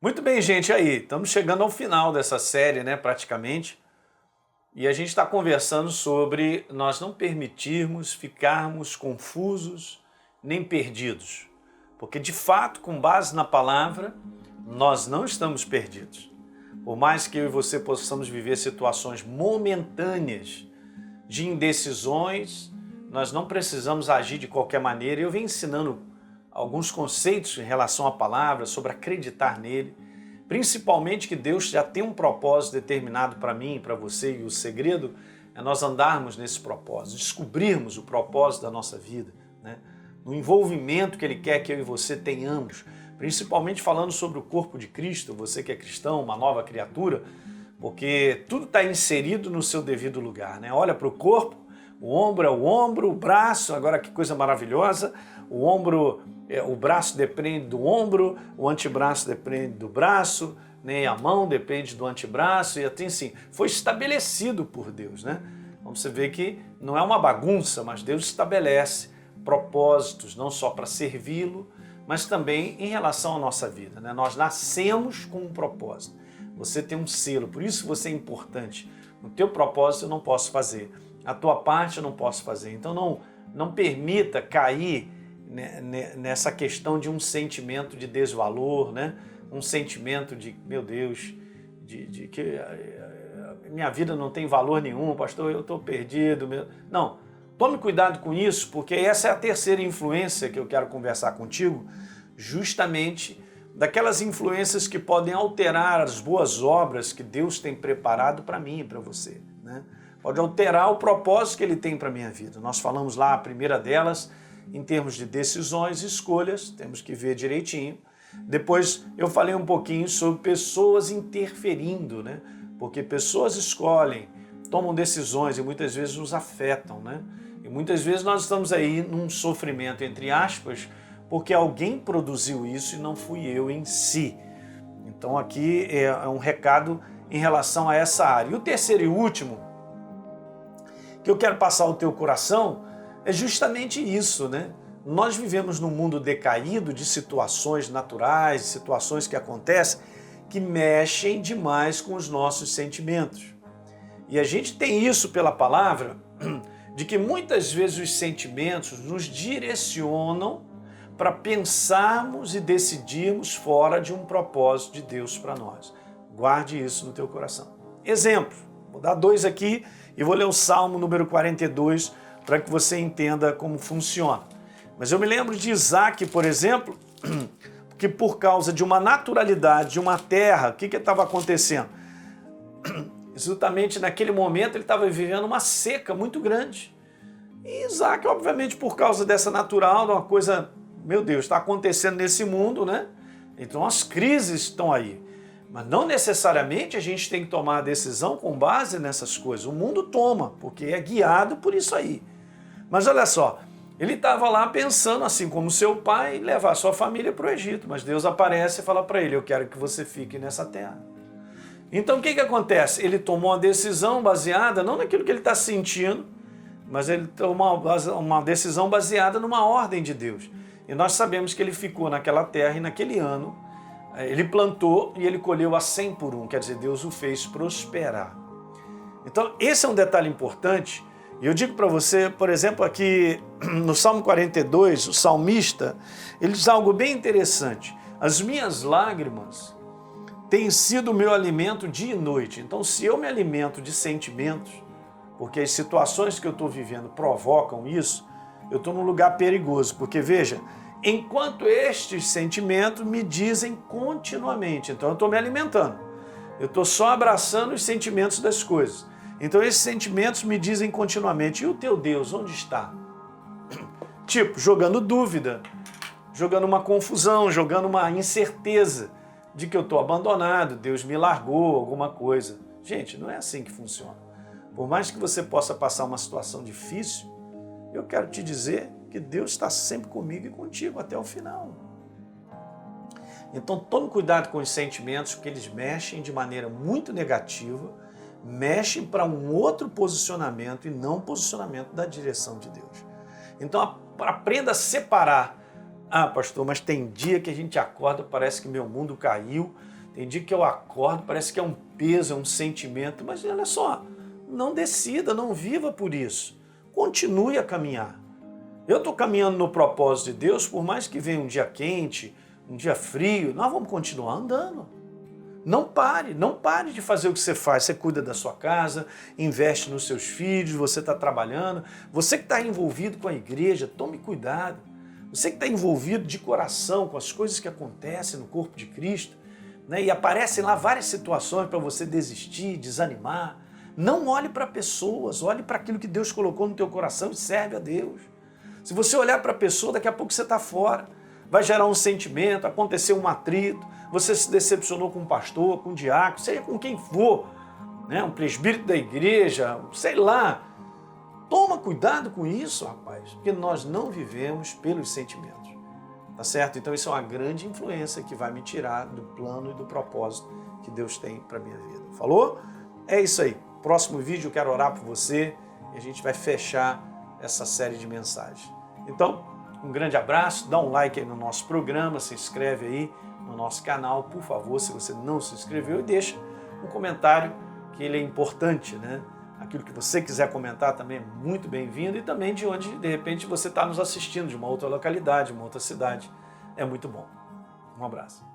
Muito bem, gente, aí, estamos chegando ao final dessa série, né, praticamente, e a gente está conversando sobre nós não permitirmos ficarmos confusos nem perdidos, porque de fato, com base na palavra, nós não estamos perdidos. Por mais que eu e você possamos viver situações momentâneas de indecisões, nós não precisamos agir de qualquer maneira. Eu venho ensinando alguns conceitos em relação à palavra, sobre acreditar nele, principalmente que Deus já tem um propósito determinado para mim e para você, e o segredo é nós andarmos nesse propósito, descobrirmos o propósito da nossa vida, né? No envolvimento que Ele quer que eu e você tenhamos, principalmente falando sobre o corpo de Cristo, você que é cristão, uma nova criatura, porque tudo está inserido no seu devido lugar, né? Olha para o corpo, o ombro é o ombro, o braço, agora que coisa maravilhosa, o ombro, o braço depende do ombro, o antebraço depende do braço, né? A mão depende do antebraço, e assim, foi estabelecido por Deus, né? Então você vê que não é uma bagunça, mas Deus estabelece propósitos, não só para servi-lo, mas também em relação à nossa vida, né? Nós nascemos com um propósito. Você tem um selo, por isso você é importante. O teu propósito eu não posso fazer, a tua parte eu não posso fazer. Então não permita cair nessa questão de um sentimento de desvalor, né? Um sentimento de, meu Deus, de que minha vida não tem valor nenhum, pastor, eu estou perdido. Não, tome cuidado com isso, porque essa é a terceira influência que eu quero conversar contigo, justamente daquelas influências que podem alterar as boas obras que Deus tem preparado para mim e para você, né? Pode alterar o propósito que Ele tem para a minha vida. Nós falamos lá, a primeira delas, em termos de decisões e escolhas, temos que ver direitinho. Depois eu falei um pouquinho sobre pessoas interferindo, né? Porque pessoas escolhem, tomam decisões e muitas vezes nos afetam, né? E muitas vezes nós estamos aí num sofrimento, entre aspas, porque alguém produziu isso e não fui eu em si. Então aqui é um recado em relação a essa área. E o terceiro e último que eu quero passar ao teu coração é justamente isso, né? Nós vivemos num mundo decaído de situações naturais, situações que acontecem que mexem demais com os nossos sentimentos. E a gente tem isso pela palavra, de que muitas vezes os sentimentos nos direcionam para pensarmos e decidirmos fora de um propósito de Deus para nós. Guarde isso no teu coração. Exemplo, vou dar 2 aqui e vou ler o Salmo número 42 para que você entenda como funciona. Mas eu me lembro de Isaac, por exemplo, que por causa de uma naturalidade, de uma terra, o que estava acontecendo? Exatamente naquele momento ele estava vivendo uma seca muito grande. E Isaac, obviamente, por causa dessa natural, uma coisa, meu Deus, está acontecendo nesse mundo, né? Então as crises estão aí. Mas não necessariamente a gente tem que tomar a decisão com base nessas coisas. O mundo toma, porque é guiado por isso aí. Mas olha só, ele estava lá pensando, assim como seu pai, levar sua família para o Egito. Mas Deus aparece e fala para ele, eu quero que você fique nessa terra. Então o que acontece? Ele tomou uma decisão baseada, não naquilo que ele está sentindo, mas ele tomou uma decisão baseada numa ordem de Deus. E nós sabemos que ele ficou naquela terra e naquele ano, ele plantou e ele colheu a 100 por 1, quer dizer, Deus o fez prosperar. Então, esse é um detalhe importante. E eu digo para você, por exemplo, aqui no Salmo 42, o salmista, ele diz algo bem interessante. As minhas lágrimas têm sido o meu alimento dia e noite. Então, se eu me alimento de sentimentos, porque as situações que eu estou vivendo provocam isso, eu estou num lugar perigoso. Porque, veja, enquanto estes sentimentos me dizem continuamente, então eu estou me alimentando, eu estou só abraçando os sentimentos das coisas. Então esses sentimentos me dizem continuamente, e o teu Deus, onde está? Tipo, jogando dúvida, jogando uma confusão, jogando uma incerteza de que eu estou abandonado, Deus me largou, alguma coisa. Gente, não é assim que funciona. Por mais que você possa passar uma situação difícil, eu quero te dizer que Deus está sempre comigo e contigo até o final. Então tome cuidado com os sentimentos, porque eles mexem de maneira muito negativa, mexem para um outro posicionamento e não posicionamento da direção de Deus. Então aprenda a separar. Ah, pastor, mas tem dia que a gente acorda, parece que meu mundo caiu, Tem dia que eu acordo, parece que é um peso, é um sentimento, mas olha só, não decida, não viva por isso. Continue a caminhar. Eu estou caminhando no propósito de Deus, por mais que venha um dia quente, um dia frio, nós vamos continuar andando. Não pare de fazer o que você faz. Você cuida da sua casa, investe nos seus filhos, você está trabalhando. Você que está envolvido com a igreja, tome cuidado. Você que está envolvido de coração com as coisas que acontecem no corpo de Cristo, né, e aparecem lá várias situações para você desistir, desanimar. Não olhe para pessoas, olhe para aquilo que Deus colocou no teu coração e serve a Deus. Se você olhar para a pessoa, daqui a pouco você está fora. Vai gerar um sentimento, acontecer um atrito, você se decepcionou com um pastor, com um diácono, seja com quem for, né? Um presbítero da igreja, sei lá. Toma cuidado com isso, rapaz, porque nós não vivemos pelos sentimentos, tá certo? Então isso é uma grande influência que vai me tirar do plano e do propósito que Deus tem para minha vida. Falou? É isso aí. Próximo vídeo eu quero orar por você e a gente vai fechar essa série de mensagens. Então, um grande abraço, dá um like aí no nosso programa, se inscreve aí no nosso canal, por favor, se você não se inscreveu, e deixa um comentário, que ele é importante, né? Aquilo que você quiser comentar também é muito bem-vindo, e também de onde, de repente, você está nos assistindo, de uma outra localidade, uma outra cidade. É muito bom. Um abraço.